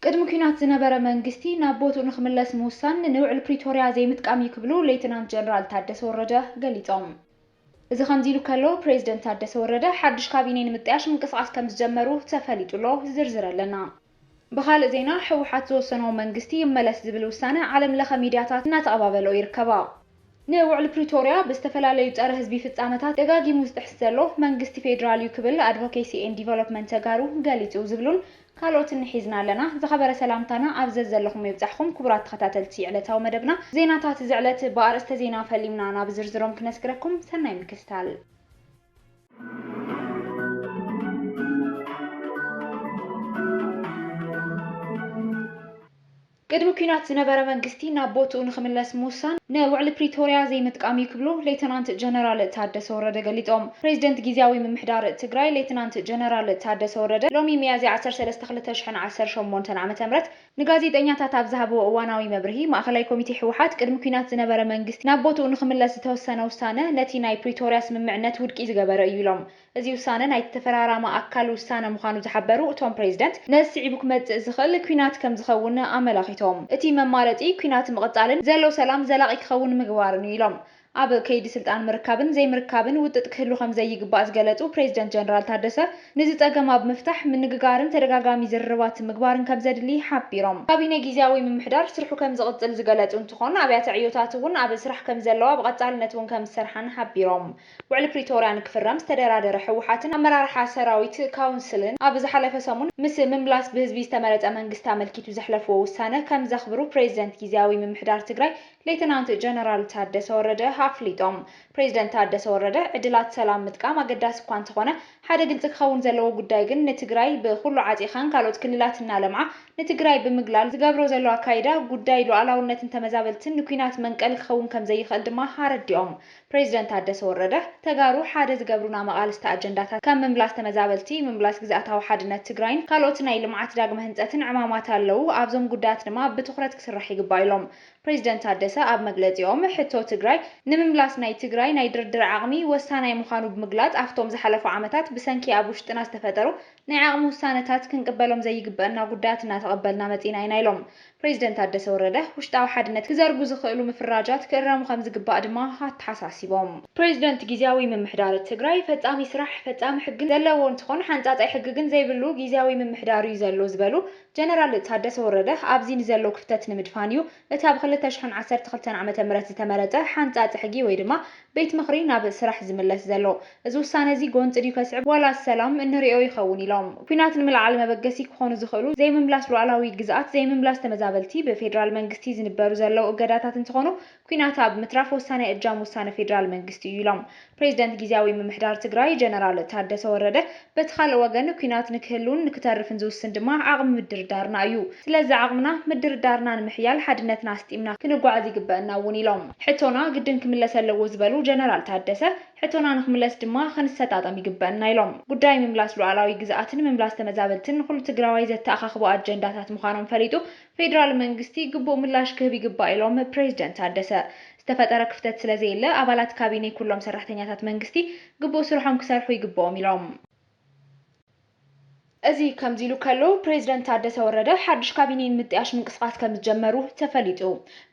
ቅድሚ ኩናት ዝነበረ መንግስቲ ናብ ቦትኡ ንኽምለስ ምውሳን ንውዕል ፕሪቶርያ ዘይምጥቃም ይክብሉ ሌተናንት ጀነራል ታደሰ ወረደ ገሊጾም። እዚ ከምዚ ኢሉ ከሎ ፕሬዝደንት ታደሰ ወረደ ሓድሽ ካቢነ ንምጥያሽ ምንቅስቃስ ከም ዝጀመሩ ተፈሊጡሎ ዝርዝር ኣለና። ብኻልእ ዜና ሕወሓት ዝወሰኖ መንግስቲ ይመለስ ዝብል ውሳነ ዓለም ለኸ ሚድያታት እናተቐባበሎ ይርከባ። ንውዕል ፕሪቶርያ ብዝተፈላለዩ ጸረ ህዝቢ ፍጻመታት ደጋጊሙ ዝጥሕስ ዘሎ መንግስቲ ፌደራል እዩ ክብል አድቮኬሲ ኤንድ ዲቨሎፕመንት ተጋሩ ገሊጹ ዝብሉን ካልኦትን ሒዝና ኣለና። ዝኸበረ ሰላምታና ኣብ ዘለኹም ይብጻሕኩም ክቡራት ተኸታተልቲ ዕለታዊ መደብና ዜናታት ዝዕለት በአርእስተ ዜና ፈሊምና ናብ ዝርዝሮም ክነስግረኩም ሰናይ ምክስታል። ቅድሚ ኩናት ዝነበረ መንግስቲ ናብ ቦትኡ ንኽምለስ ምውሳን ንውዕል ፕሪቶርያ ዘይምጥቃም ይክብሉ ሌተናንት ጀነራል ታደሰ ወረደ ገሊጾም። ፕሬዝደንት ጊዜያዊ ምምሕዳር ትግራይ ሌተናንት ጀነራል ታደሰ ወረደ ሎሚ ሚያዝያ 13 2018 ዓ.ም ንጋዜጠኛታት ኣብ ዝሃበዎ እዋናዊ መብርሂ ማእኸላይ ኮሚቴ ሕወሓት ቅድሚ ኩናት ዝነበረ መንግስቲ ናብ ቦትኡ ንኽምለስ ዝተወሰነ ውሳነ ነቲ ናይ ፕሪቶርያ ስምምዕነት ውድቂ ዝገበረ እዩ ኢሎም። እዚ ውሳነ ናይ ተፈራራማ ኣካል ውሳነ ምዃኑ ዝሓበሩ እቶም ፕሬዝደንት ነስዒቡ ክመጽእ ዝኽእል ኩናት ከም ዝኸውን ኣመላኺቶም እቲ መማረጺ ኩናት ምቕጻልን ዘሎ ሰላም ዘላቒ ክኸውን ምግባርን ኢሎም። ኣብ ከይዲ ስልጣን ምርካብን ዘይምርካብን ውጥጥ ክህሉ ከም ዘይግባእ ዝገለጹ ፕሬዝደንት ጀነራል ታደሰ ነዚ ጸገም ኣብ ምፍታሕ ምንግጋርን ተደጋጋሚ ዝርርባት ምግባርን ከም ዘድሊ ሓቢሮም። ካቢነ ጊዜያዊ ምምሕዳር ስርሑ ከም ዝቕጽል ዝገለጹ እንትኾን ኣብያተ ዕዮታት እውን ኣብ ስራሕ ከም ዘለዋ ብቐጻልነት እውን ከም ዝሰርሓን ሓቢሮም። ውዕል ፕሪቶርያ ንክፍረም ዝተደራደረ ሕወሓትን ኣመራርሓ ሰራዊት ካውንስልን ኣብ ዝሓለፈ ሰሙን ምስ ምምላስ ብህዝቢ ዝተመረጸ መንግስቲ ኣመልኪቱ ዘሕለፍዎ ውሳነ ከም ዘኽብሩ ፕሬዝደንት ጊዜያዊ ምምሕዳር ትግራይ ሌተናንት ጀነራል ታደሰ ወረደ ኣፍሊጦም። ፕሬዝደንት ታደሰ ወረደ ዕድላት ሰላም ምጥቃም ኣገዳሲ እኳ እንተኾነ ሓደ ግልጽ ክኸውን ዘለዎ ጉዳይ ግን ንትግራይ ብኩሉ ዓጺኻን ካልኦት ክልላት እናለምዓ ንትግራይ ብምግላል ዝገብሮ ዘሎ ኣካይዳ ጉዳይ ሉዓላውነትን ተመዛበልትን ንኩናት መንቀል ክኸውን ከም ዘይኽእል ድማ ኣረዲኦም። ፕሬዝደንት ታደሰ ወረደ ተጋሩ ሓደ ዝገብሩና መቓልስቲ ኣጀንዳታት ከም ምምላስ ተመዛበልቲ፣ ምምላስ ግዝኣታዊ ሓድነት ትግራይን ካልኦት ናይ ልምዓት ዳግመ ህንጸትን ዕማማት ኣለዉ። ኣብዞም ጉዳያት ድማ ብትኹረት ክስራሕ ይግባእ ኢሎም። ፕሬዝደንት ታደሰ ኣብ መግለጺኦም ሕቶ ትግራይ ንምምላስ ናይ ትግራይ ናይ ድርድር ዓቕሚ ወሳናይ ምዃኑ ብምግላጽ ኣብቶም ዝሓለፉ ዓመታት ብሰንኪ ኣብ ውሽጥና ዝተፈጠሩ ናይ ዓቕሚ ውሳነታት ክንቅበሎም ዘይግበአና ጉዳያት እናተቐበልና መጺና ኢና ኢሎም። ፕሬዝደንት ታደሰ ወረደ ውሽጣዊ ሓድነት ክዘርጉ ዝኽእሉ ምፍራጃት ክእረሙ ከም ዝግባእ ድማ ኣተሓሳሲቦም። ፕሬዝደንት ጊዜያዊ ምምሕዳር ትግራይ ፈጻሚ ስራሕ ፈጻሚ ሕግን ዘለዎ እንትኾን ሓንጻጻይ ሕጊ ግን ዘይብሉ ጊዜያዊ ምምሕዳር እዩ ዘሎ ዝበሉ ጀነራል ታደሰ ወረደ ኣብዚ ንዘሎ ክፍተት ንምድፋን እዩ እቲ ኣብ 2012 ዓ.ም ዝተመረጸ ሓንጻጽ ሕጊ ወይ ድማ ቤት ምኽሪ ናብ ስራሕ ዝምለስ ዘሎ። እዚ ውሳነ እዚ ጎንፂ ድዩ ከስዕብ ዋላ ሰላም እንሪኦ ይኸውን ኢሎም። ኩናት ንምልዓል መበገሲ ክኾኑ ዝኽእሉ ዘይምምላስ ሉዓላዊ ግዝኣት፣ ዘይምምላስ ተመዛበልቲ ብፌደራል መንግስቲ ዝንበሩ ዘለው እገዳታት እንትኾኑ ኩናት ኣብ ምትራፍ ወሳነ እጃም ውሳነ ፌደራል መንግስቲ እዩ ኢሎም። ፕሬዝደንት ጊዜያዊ ምምሕዳር ትግራይ ጀነራል ታደሰ ወረደ በቲ ካልእ ወገን ኩናት ንክህሉን ንክተርፍን ዝውስን ድማ ዓቕሚ ምድርዳርና እዩ። ስለዚ ዓቕምና ምድርዳርና ንምሕያል ሓድነትና ኣስጢምና ክንጓዓዝ ይግበአና እውን ኢሎም። ሕቶና ግድን ክምለስ ኣለዎ ዝበሉ ጀነራል ታደሰ ሕቶና ንክምለስ ድማ ክንሰጣጠም ይግበአና ኢሎም። ጉዳይ ምምላስ ሉዓላዊ ግዝኣትን ምምላስ ተመዛበልትን ንኩሉ ትግራዋይ ዘተኣኻኽቡ ኣጀንዳታት ምዃኖም ፈሊጡ ፌደራል መንግስቲ ግቡእ ምላሽ ክህብ ይግባእ ኢሎም ፕሬዝደንት ታደሰ ዝተፈጠረ ክፍተት ስለዘየለ ኣባላት ካቢነ ኩሎም ሰራሕተኛታት መንግስቲ ግቡእ ስርሖም ክሰርሑ ይግብኦም ኢሎም። እዚ ከምዚ ኢሉ ከሎ ፕሬዝደንት ታደሰ ወረደ ሓድሽ ካቢነ ንምጥያሽ ምንቅስቃስ ከም ዝጀመሩ ተፈሊጡ።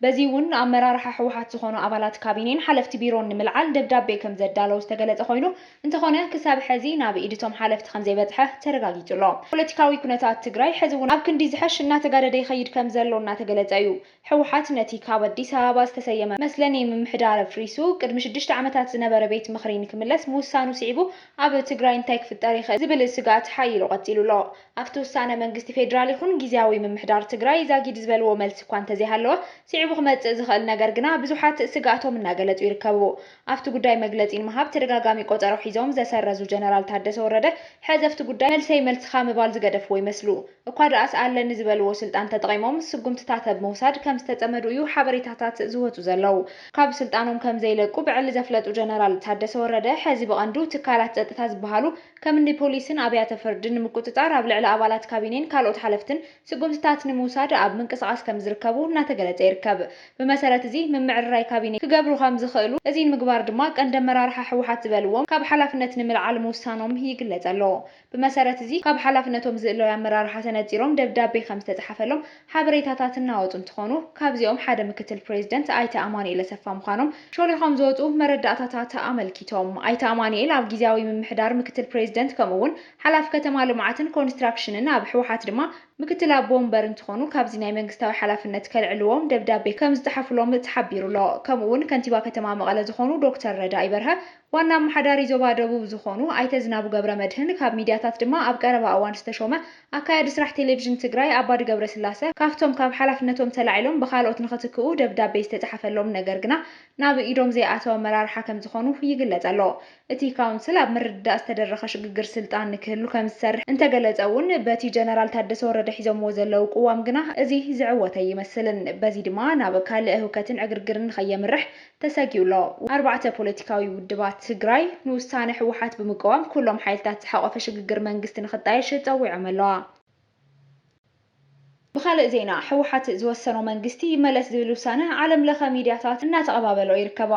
በዚ እውን ኣመራርሓ ሕወሓት ዝኾኑ ኣባላት ካቢነን ሓለፍቲ ቢሮን ንምልዓል ደብዳቤ ከም ዘዳለው ዝተገለጸ ኮይኑ እንተኾነ ክሳብ ሕዚ ናብ ኢድቶም ሓለፍቲ ከም ዘይበጽሐ ተረጋጊጹሎ። ፖለቲካዊ ኩነታት ትግራይ ሕዚ እውን ኣብ ክንዲ ዝሐሽ እናተጋደደ ይኸይድ ከም ዘሎ እናተገለጸ እዩ። ሕወሓት ነቲ ካብ ኣዲስ ኣበባ ዝተሰየመ መስለኒ ምምሕዳር ፍሪሱ ቅድሚ 6 ዓመታት ዝነበረ ቤት ምኽሪ ንክምለስ ምውሳኑ ስዒቡ ኣብ ትግራይ እንታይ ክፍጠር ይኽእል ዝብል ስጋት ሓይሉ ቀፂሉ ሎ ኣብቲ ውሳነ መንግስቲ ፌደራል ይኹን ጊዜያዊ ምምሕዳር ትግራይ ዛጊድ ዝበልዎ መልሲ እኳ እንተዘይሃለወ ስዒቡ ክመጽእ ዝኽእል ነገር ግና ብዙሓት ስጋቶም እናገለጹ ይርከቡ። ኣብቲ ጉዳይ መግለጺ ንምሃብ ተደጋጋሚ ቆፀሮ ሒዞም ዘሰረዙ ጀነራል ታደሰ ወረደ ሕዘፍቲ ጉዳይ መልሰይ መልስኻ ምባል ዝገደፍዎ ይመስሉ። እኳ ደኣስ ኣለኒ ዝበልዎ ስልጣን ተጠቒሞም ስጉምትታት ኣብ ምውሳድ ከም ዝተጸመዱ እዩ ሓበሬታታት ዝወፁ ዘለው። ካብ ስልጣኖም ከም ዘይለቁ ብዕሊ ዘፍለጡ ጀነራል ታደሰ ወረደ ሕዚ ብቐንዱ ትካላት ጸጥታ ዝበሃሉ ከምኒ ፖሊስን ኣብያተ ፍርድን ንምቁፅጻር ኣብ ልዕሊ ኣባላት ካቢኔን ካልኦት ሓለፍትን ስጉምትታት ንምውሳድ ኣብ ምንቅስቓስ ከም ዝርከቡ እናተገለጸ ይርከብ። ብመሰረት እዚ ምምዕርራይ ካቢኔ ክገብሩ ከም ዝኽእሉ እዚ ንምግባር ድማ ቀንዲ ኣመራርሓ ሕወሓት ዝበልዎም ካብ ሓላፍነት ንምልዓል ምውሳኖም ይግለጽ ኣሎ። ብመሰረት እዚ ካብ ሓላፍነቶም ዝእለዉ ኣመራርሓ ሰነድ ተነፂሮም ደብዳቤ ከም ዝተጻሕፈሎም ሓበሬታታት እናወጡ እንትኾኑ ካብዚኦም ሓደ ምክትል ፕሬዝደንት ኣይተ ኣማኑኤል ኣሰፋ ምዃኖም ሾሊኾም ዝወፁ መረዳእታታት ኣመልኪቶም ኣይተ ኣማኑኤል ኣብ ጊዜያዊ ምምሕዳር ምክትል ፕሬዝደንት ከምኡውን ሓላፊ ከተማ ልምዓትን ኮንስትራክሽንን ኣብ ሕወሓት ድማ ምክትል ኣቦ ወንበር እንትኾኑ ካብዚ ናይ መንግስታዊ ሓላፍነት ከልዕልዎም ደብዳቤ ከም ዝተሓፍሎም ተሓቢሩሎ ከምኡውን ከንቲባ ከተማ መቐለ ዝኾኑ ዶክተር ረዳኢ በርሀ ዋና ኣመሓዳሪ ዞባ ደቡብ ዝኾኑ ኣይተ ዝናቡ ገብረ መድህን ካብ ሚድያታት ድማ ኣብ ቀረባ እዋን ዝተሾመ ኣካያዲ ስራሕ ቴሌቭዥን ትግራይ ኣባዲ ገብረ ስላሴ ካብቶም ካብ ሓላፍነቶም ተላዒሎም ብካልኦት ንኽትክኡ ደብዳቤ ዝተጻሕፈሎም ነገር ግና ናብ ኢዶም ዘይኣተወ ኣመራርሓ ከም ዝኾኑ ይግለጽ ኣሎ። እቲ ካውንስል ኣብ ምርድዳእ ዝተደረኸ ሽግግር ስልጣን ንክህሉ ከም ዝሰርሕ እንተገለጸ እውን በቲ ጀነራል ታደሰ ወረደ ሒዞምዎ ዘለው ቅዋም ግና እዚ ዝዕወተ ይመስልን። በዚ ድማ ናብ ካልእ ህውከትን ዕግርግርን ከየምርሕ ተሰጊኡሎ። 4 ፖለቲካዊ ውድባት ትግራይ ንውሳነ ሕወሓት ብምቅዋም ኩሎም ሓይልታት ዝሓቆፈ ሽግግር መንግስቲ ንኽጣየሽ ፀዊዖም ኣለዋ። ብኻልእ ዜና ሕወሓት ዝወሰኖ መንግስቲ ይመለስ ዝብል ውሳነ ዓለም ለኸ ሚድያታት እናተቐባበሎ ይርከባ።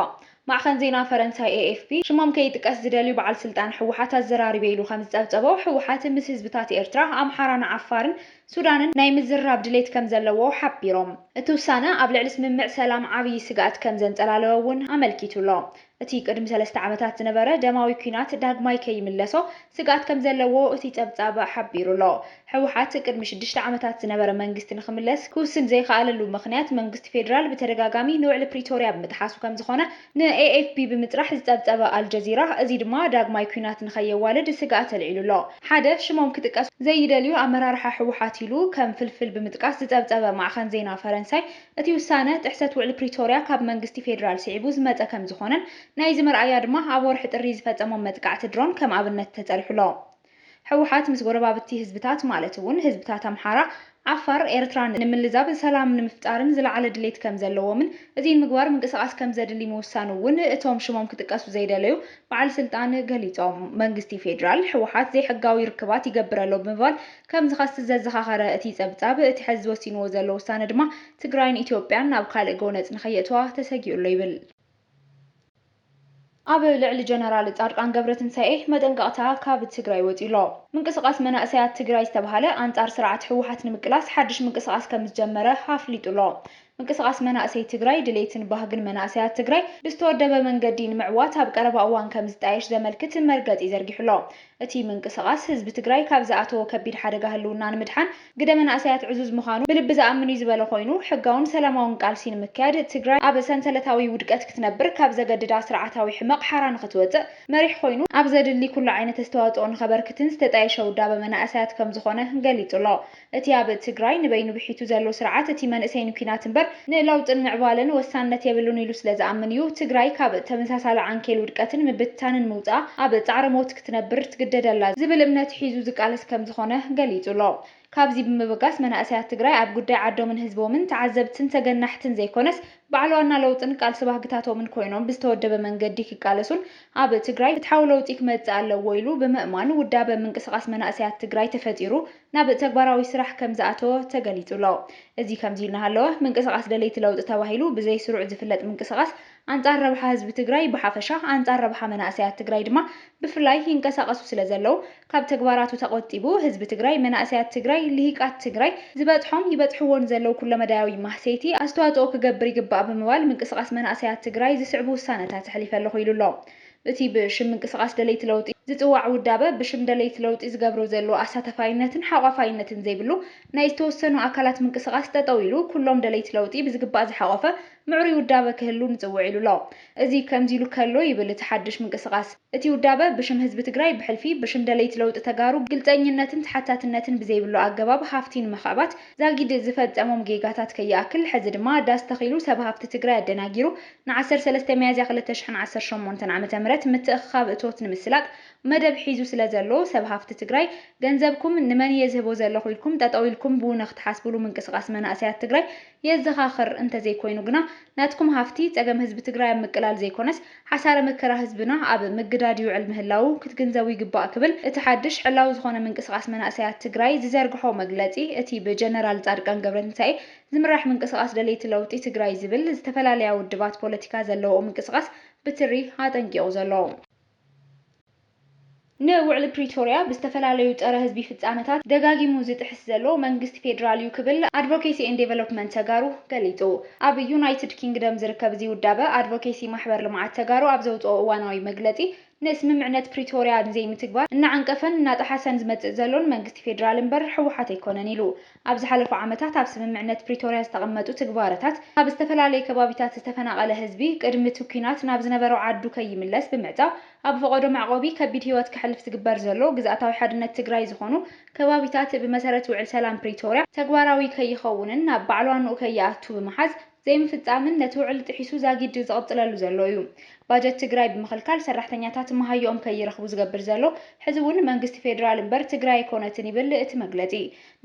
ማዕኸን ዜና ፈረንሳይ AFP ሽሞም ከይጥቀስ ዝደልዩ በዓል ስልጣን ሕወሓት ኣዘራሪበ ኢሉ ከም ዝፀብፀበው ሕወሓት ምስ ህዝብታት ኤርትራ ኣምሓራን ዓፋርን ሱዳንን ናይ ምዝራብ ድሌት ከም ዘለዎ ሓቢሮም እቲ ውሳነ ኣብ ልዕሊ ስምምዕ ሰላም ዓብይ ስጋኣት ከም ዘንጸላለዎ እውን ኣመልኪቱሎ። እቲ ቅድሚ 3 ዓመታት ዝነበረ ደማዊ ኩናት ዳግማይ ከይምለሶ ስጋኣት ከም ዘለዎ እቲ ጸብጻብ ሓቢሩሎ። ሕወሓት ቅድሚ 6 ዓመታት ዝነበረ መንግስቲ ንኽምለስ ክውስን ዘይከኣለሉ ምኽንያት መንግስቲ ፌደራል ብተደጋጋሚ ንውዕሊ ፕሪቶርያ ብምጥሓሱ ከም ዝኾነ ንAFP ብምጥራሕ ዝጸብጸበ ኣልጀዚራ እዚ ድማ ዳግማይ ኩናት ንኸየዋልድ ስጋኣት ኣልዒሉሎ። ሓደ ሽሞም ክጥቀሱ ዘይደልዩ ኣመራርሓ ሕወሓት ኢሉ ከም ፍልፍል ብምጥቃስ ዝጸብጸበ ማዕኸን ዜና ፈረንሳይ እቲ ውሳነ ጥሕሰት ውዕሊ ፕሪቶርያ ካብ መንግስቲ ፌደራል ስዒቡ ዝመጸ ከም ዝኾነን ናይ ዝምርኣያ ድማ ኣብ ወርሒ ጥሪ ዝፈጸሞም መጥቃዕቲ ድሮን ከም ኣብነት ተጸሪሑሎ። ሕወሓት ምስ ጎረባብቲ ህዝብታት ማለት እውን ህዝብታት ኣምሓራ ዓፋር ኤርትራን ንምልዛብ ሰላም ንምፍጣርን ዝለዓለ ድሌት ከም ዘለዎምን እዚ ንምግባር ምንቅስቓስ ከም ዘድሊ ምውሳኑ እውን እቶም ሽሞም ክጥቀሱ ዘይደለዩ በዓል ስልጣን ገሊፆም። መንግስቲ ፌደራል ሕወሓት ዘይሕጋዊ ርክባት ይገብረሎ ብምባል ከም ዝኸስስ ዘዘኻኸረ እቲ ጸብጻብ እቲ ሕዚ ወሲንዎ ዘሎ ውሳነ ድማ ትግራይን ኢትዮጵያን ናብ ካልእ ጎነፅ ንኸየእትዋ ተሰጊኡሎ ይብል። ኣብ ልዕሊ ጀነራል ጻድቃን ገብረትንሳኤ መጠንቀቕታ ካብ ትግራይ ወፂሎ። ምንቅስቓስ መናእሰያት ትግራይ ዝተባሃለ ኣንጻር ስርዓት ሕወሓት ንምቅላስ ሓድሽ ምንቅስቓስ ከም ዝጀመረ ኣፍሊጡሎ። ምንቅስቓስ መናእሰይ ትግራይ ድሌትን ባህግን መናእሰያት ትግራይ ብዝተወደበ መንገዲ ንምዕዋት ኣብ ቀረባ እዋን ከም ዝጣየሽ ዘመልክት መርገፂ ዘርጊሑሎ። እቲ ምንቅስቓስ ህዝቢ ትግራይ ካብ ዝኣተወ ከቢድ ሓደጋ ህልውና ንምድሓን ግደ መናእሰያት ዕዙዝ ምዃኑ ብልቢ ዝኣምኑ ዝበለ ኮይኑ ሕጋውን ሰላማውን ቃልሲ ንምክያድ ትግራይ ኣብ ሰንሰለታዊ ውድቀት ክትነብር ካብ ዘገድዳ ስርዓታዊ ሕመቕ ሓራ ንኽትወፅእ መሪሕ ኮይኑ ኣብ ዘድሊ ኩሉ ዓይነት ኣስተዋፅኦ ንኸበርክትን ዝተጣየሸ ውዳበ መናእሰያት ከም ዝኾነ ገሊጹሎ። እቲ ኣብ ትግራይ ንበይኑ ብሒቱ ዘሎ ስርዓት እቲ መንእሰይ ንኩናት እምበር ንለውጥን ምዕባለን ወሳንነት የብሉን ኢሉ ስለ ዝኣምን እዩ ትግራይ ካብ ተመሳሳሊ ዓንኬል ውድቀትን ምብታንን ምውፃእ ኣብ ጻዕሪ ሞት ክትነብር ትግደደላ ዝብል እምነት ሒዙ ዝቃለስ ከም ዝኾነ ገሊጹሎ። ካብዚ ብምብጋስ መናእሰያት ትግራይ ኣብ ጉዳይ ዓዶምን ህዝቦምን ተዓዘብትን ተገናሕትን ዘይኮነስ ባዕል ዋና ለውጥን ቃልሲ ባህግታቶምን ኮይኖም ብዝተወደበ መንገዲ ክቃለሱን ኣብ ትግራይ ፍትሓዊ ለውጢ ክመጽእ ኣለዎ ኢሉ ብምእማን ውዳበ ምንቅስቓስ መናእሰያት ትግራይ ተፈጢሩ ናብ ተግባራዊ ስራሕ ከም ዝኣተወ ተገሊጹሎ። እዚ ከምዚ ኢልናሃለወ ምንቅስቓስ ደለይቲ ለውጢ ተባሂሉ ብዘይ ስሩዕ ዝፍለጥ ምንቅስቓስ ኣንጻር ረብሓ ህዝቢ ትግራይ ብሓፈሻ ኣንጻር ረብሓ መናእሰያት ትግራይ ድማ ብፍላይ ይንቀሳቐሱ ስለ ዘለው ካብ ተግባራቱ ተቆጢቡ ህዝቢ ትግራይ መናእሰያት ትግራይ ልሂቃት ትግራይ ዝበጽሖም ይበጽሕዎን ዘለው ኩለመዳያዊ ማህሰይቲ ኣስተዋጽኦ ክገብር ይግባእ ብምባል ምንቅስቓስ መናእሰያት ትግራይ ዝስዕቡ ውሳነታት ኣሕሊፈ ኣለኹ ኢሉሎ። እቲ ብሽም ምንቅስቓስ ደለይቲ ለውጢ ዝጽዋዕ ውዳበ ብሽም ደለይቲ ለውጢ ዝገብሮ ዘሎ ኣሳተፋይነትን ሓቋፋይነትን ዘይብሉ ናይ ዝተወሰኑ ኣካላት ምንቅስቓስ ጠጠው ኢሉ ኩሎም ደለይቲ ለውጢ ብዝግባእ ዝሓቆፈ ምዕሩይ ውዳበ ክህሉ ንጽውዕ ኢሉሎ። እዚ ከምዚ ኢሉ ከሎ ይብል እቲ ሓድሽ ምንቅስቓስ እቲ ውዳበ ብሽም ህዝቢ ትግራይ ብሕልፊ ብሽም ደለይቲ ለውጢ ተጋሩ ግልጸኝነትን ተሓታትነትን ብዘይብሉ ኣገባብ ሃፍቲ ንምኽዕባት ዛጊድ ዝፈጸሞም ጌጋታት ከይኣክል ሕዚ ድማ ዳስ ተኺሉ ሰብ ሃፍቲ ትግራይ ኣደናጊሩ ን13 ሚያዝያ 2018 ዓ.ም ምትእኽኻብ እቶት ንምስላጥ መደብ ሒዙ ስለ ዘሎ ሰብ ሃፍቲ ትግራይ ገንዘብኩም ንመን የዝህቦ ዘለኹ ኢልኩም ጠጠው ኢልኩም ብእውነ ክትሓስብሉ ምንቅስቓስ መናእሰያት ትግራይ የዘኻኽር እንተዘይኮይኑ ግና ናትኩም ሃፍቲ ጸገም ህዝቢ ትግራይ ኣብ ምቅላል ዘይኮነስ ሓሳረ መከራ ህዝብና ኣብ ምግዳድ ይውዕል ምህላው ክትግንዘቡ ይግባእ ክብል እቲ ሓድሽ ዕላዊ ዝኾነ ምንቅስቓስ መናእሰያት ትግራይ ዝዘርግሖ መግለጺ እቲ ብጀነራል ጻድቃን ገብረትንሳኤ ዝምራሕ ምንቅስቓስ ደለይቲ ለውጢ ትግራይ ዝብል ዝተፈላለያ ውድባት ፖለቲካ ዘለዎ ምንቅስቓስ ብትሪ ኣጠንቂቑ ዘሎ ንውዕል ፕሪቶሪያ ብዝተፈላለዩ ፀረ ህዝቢ ፍጻመታት ደጋጊሙ ዝጥሕስ ዘሎ መንግስቲ ፌደራል እዩ ክብል አድቮኬሲ ኤንድ ዴቨሎፕመንት ተጋሩ ገሊጹ። ኣብ ዩናይትድ ኪንግደም ዝርከብ ውዳበ አድቮኬሲ ማሕበር ልምዓት ተጋሩ ኣብ ዘውፅኦ እዋናዊ መግለጺ ንስምምዕነት ፕሪቶሪያ ንዘይምትግባር እናዓንቀፈን እናጠሓሰን ዝመጽእ ዘሎን መንግስቲ ፌደራል እምበር ሕወሓት ኣይኮነን ኢሉ። ኣብ ዝሓለፉ ዓመታት ኣብ ስምምዕነት ፕሪቶሪያ ዝተቐመጡ ትግባራታት ኣብ ዝተፈላለየ ከባቢታት ዝተፈናቐለ ህዝቢ ቅድሚ እቲ ኩናት ናብ ዝነበረው ዓዱ ከይምለስ ብምዕጻው ኣብ ፈቆዶ መዕቆቢ ከቢድ ህይወት ክሕልፍ ዝግበር ዘሎ ግዝኣታዊ ሓድነት ትግራይ ዝኾኑ ከባቢታት ብመሰረት ውዕል ሰላም ፕሪቶሪያ ተግባራዊ ከይኸውንን ናብ ባዕሏን ከይኣቱ ብምሓዝ ዘይምፍጻምን ነቲ ውዕል ጥሒሱ ዛጊድ ዝቕጽለሉ ዘሎ እዩ። ባጀት ትግራይ ብምኽልካል ሰራሕተኛታት መሃዮኦም ከይረኽቡ ዝገብር ዘሎ ሕዚ እውን መንግስቲ ፌደራል እምበር ትግራይ ኣይኮነትን ይብል እቲ መግለጺ።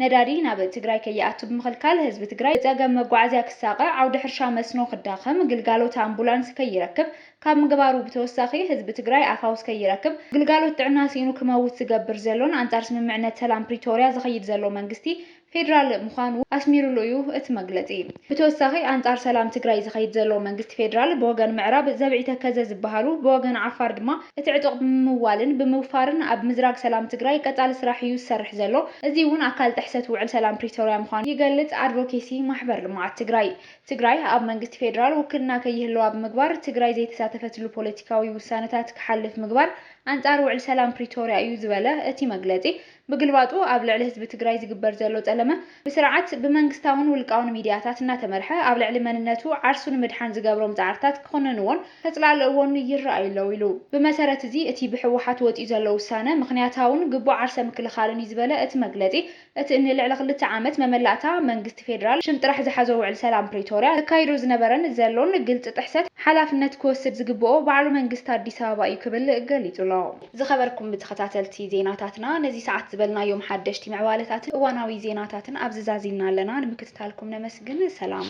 ነዳዲ ናብ ትግራይ ከይኣቱ ብምኽልካል ህዝቢ ትግራይ ፀገም መጓዓዝያ ክሳቀዕ፣ ዓውዲ ሕርሻ መስኖ ክዳኸም፣ ግልጋሎት ኣምቡላንስ ከይረክብ ካብ ምግባሩ ብተወሳኺ ህዝቢ ትግራይ ኣፋውስ ከይረክብ ግልጋሎት ጥዕና ሲኑ ክመውት ዝገብር ዘሎን አንጻር ስምምዕነት ሰላም ፕሪቶሪያ ዝኸይድ ዘሎ መንግስቲ ፌደራል ምዃኑ ኣስሚሩሉ እዩ እቲ መግለጺ። ብተወሳኺ አንጻር ሰላም ትግራይ ዝኸይድ ዘሎ መንግስቲ ፌደራል ብወገን ምዕራብ ዘብዒ ተከዘ ዝበሃሉ ብወገን ዓፋር ድማ እቲ ዕጡቕ ብምዋልን ብምውፋርን ኣብ ምዝራግ ሰላም ትግራይ ቀጻሊ ስራሕ እዩ ዝሰርሕ ዘሎ። እዚ እውን ኣካል ጥሕሰት ውዕል ሰላም ፕሪቶሪያ ምዃኑ ይገልጽ አድቮኬሲ ማሕበር ልምዓት ትግራይ። ትግራይ ኣብ መንግስቲ ፌደራል ውክልና ከይህልዋ ብምግባር ትግራይ ዘይተሳተፈትሉ ፖለቲካዊ ውሳነታት ክሓልፍ ምግባር አንጻር ውዕል ሰላም ፕሪቶሪያ እዩ ዝበለ እቲ መግለጺ ብግልባጡ ኣብ ልዕሊ ህዝቢ ትግራይ ዝግበር ዘሎ ጸለመ ብስርዓት ብመንግስታውን ውልቃውን ሚድያታት እናተመርሐ ኣብ ልዕሊ መንነቱ ዓርሱ ንምድሓን ዝገብሮም ጻዕርታት ክኾነንዎን ከጽላልእዎን ይረኣዩ ኣለው ኢሉ። ብመሰረት እዚ እቲ ብሕወሓት ወፂኡ ዘሎ ውሳነ ምክንያታውን ግቡእ ዓርሰ ምክልኻልን እዩ ዝበለ እቲ መግለጺ እቲ ንልዕሊ 2 ዓመት መመላእታ መንግስቲ ፌደራል ሽም ጥራሕ ዝሓዞ ውዕል ሰላም ፕሪቶሪያ ተካይዱ ዝነበረን ዘሎን ግልጽ ጥሕሰት ሓላፍነት ክወስድ ዝግብኦ ባዕሉ መንግስቲ አዲስ አበባ እዩ ክብል ገሊጹ ኣሎ። ዝኸበርኩም ብተኸታተልቲ ዜናታትና ነዚ ሰዓት ዝበልናዮም ሓደሽቲ ምዕባለታትን እዋናዊ ዜናታትን ኣብዚ ዛዚምና ኣለና። ንምክትታልኩም ነመስግን። ሰላም